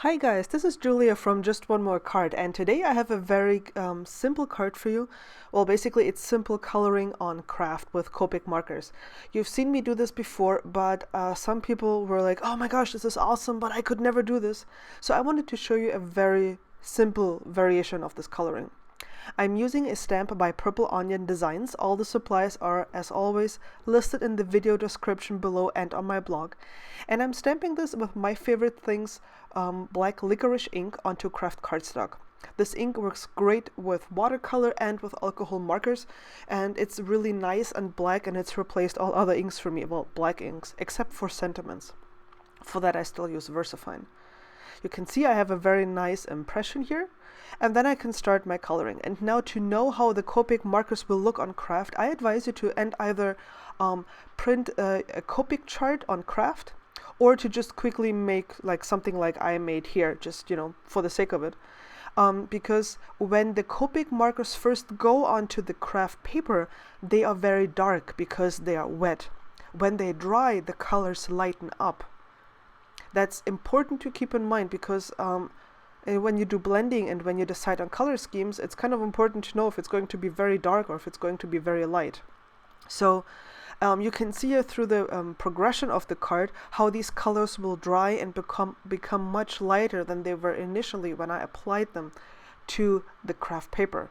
Hi guys, this is Julia from Just One More Card, and today I have a very simple card for you. Well, basically it's simple coloring on Kraft with Copic markers. You've seen me do this before, but some people were like, oh my gosh, this is awesome, but I could never do this. So I wanted to show you a very simple variation of this coloring. I'm using a stamp by Purple Onion Designs. All the supplies are, as always, listed in the video description below and on my blog. And I'm stamping this with my favorite things, black licorice ink onto Kraft cardstock. This ink works great with watercolor and with alcohol markers, and it's really nice and black, and it's replaced all other inks for me, well, black inks, except for sentiments. For that I still use VersaFine. You can see I have a very nice impression here, and then I can start my coloring. And now, to know how the Copic markers will look on Kraft, I advise you to either print a Copic chart on Kraft, or to just quickly make like something like I made here, just for the sake of it. Because when the Copic markers first go onto the Kraft paper, they are very dark because they are wet. When they dry, the colors lighten up. That's important to keep in mind because when you do blending and when you decide on color schemes, it's kind of important to know if it's going to be very dark or if it's going to be very light. So you can see here through the progression of the card how these colors will dry and become much lighter than they were initially when I applied them to the Kraft paper.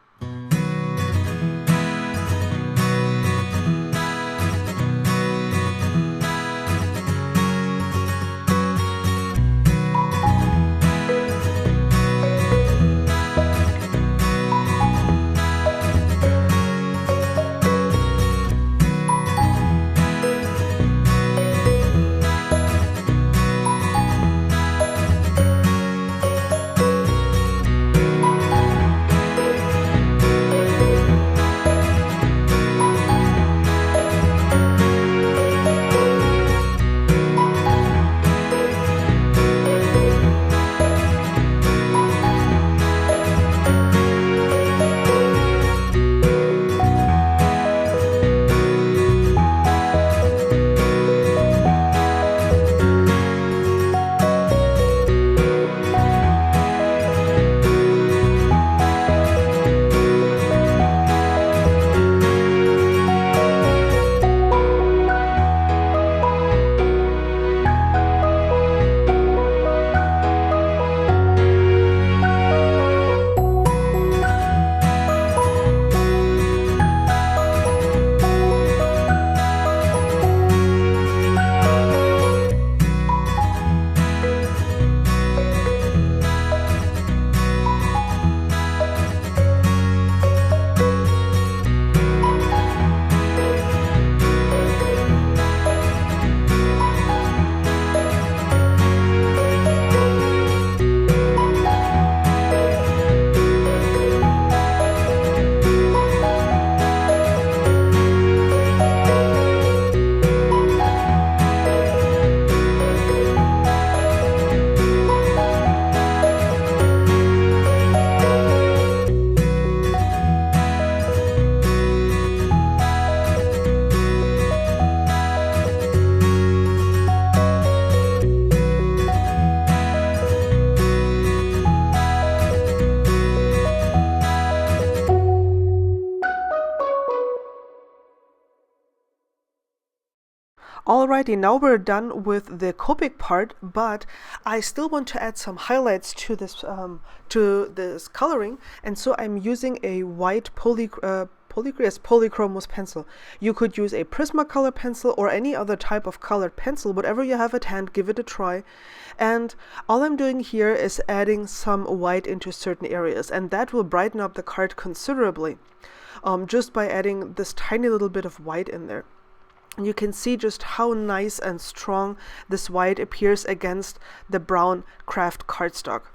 Alrighty, now we're done with the Copic part, but I still want to add some highlights to this coloring, and so I'm using a white polychromos pencil. You could use a Prismacolor pencil or any other type of colored pencil, whatever you have at hand, give it a try. And all I'm doing here is adding some white into certain areas, and that will brighten up the card considerably, just by adding this tiny little bit of white in there. You can see just how nice and strong this white appears against the brown Kraft cardstock.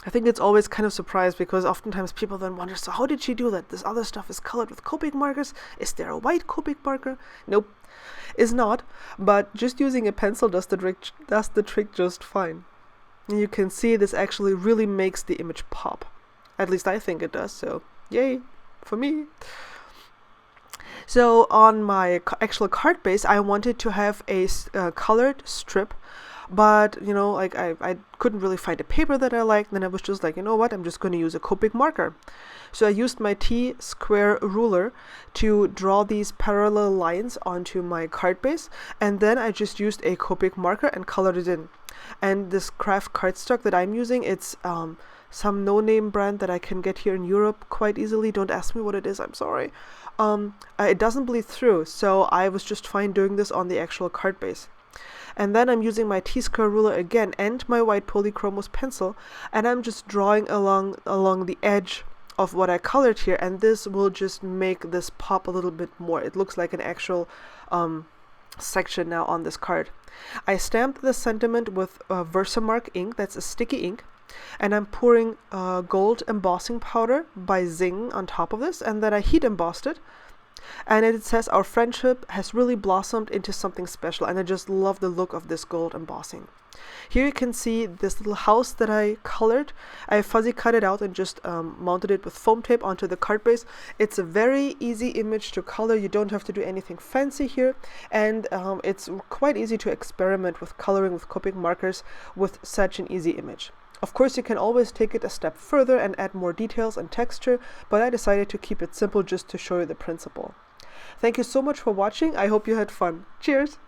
I think it's always kind of surprised because oftentimes people then wonder, so how did she do that? This other stuff is colored with Copic markers. Is there a white Copic marker? Nope, is not. But just using a pencil does the trick just fine. And you can see this actually really makes the image pop. At least I think it does, so yay for me. So on my actual card base, I wanted to have a colored strip but you know, like I couldn't really find a paper that I liked. Then I was just like, you know what, I'm just going to use a Copic marker. So I used my T-square ruler to draw these parallel lines onto my card base, and then I just used a Copic marker and colored it in. And this Kraft cardstock that I'm using, it's some no-name brand that I can get here in Europe quite easily. Don't ask me what it is, I'm sorry. It doesn't bleed through, so I was just fine doing this on the actual card base. And then I'm using my T-square ruler again and my white polychromos pencil, and I'm just drawing along the edge of what I colored here, and this will just make this pop a little bit more. It looks like an actual section now on this card. I stamped the sentiment with Versamark ink, that's a sticky ink, and I'm pouring gold embossing powder by Zing on top of this, and then I heat embossed it. And it says, "Our friendship has really blossomed into something special," and I just love the look of this gold embossing. Here you can see this little house that I colored. I fuzzy cut it out and just mounted it with foam tape onto the card base. It's a very easy image to color. You don't have to do anything fancy here, and it's quite easy to experiment with coloring with Copic markers with such an easy image. Of course, you can always take it a step further and add more details and texture, but I decided to keep it simple just to show you the principle. Thank you so much for watching. I hope you had fun. Cheers!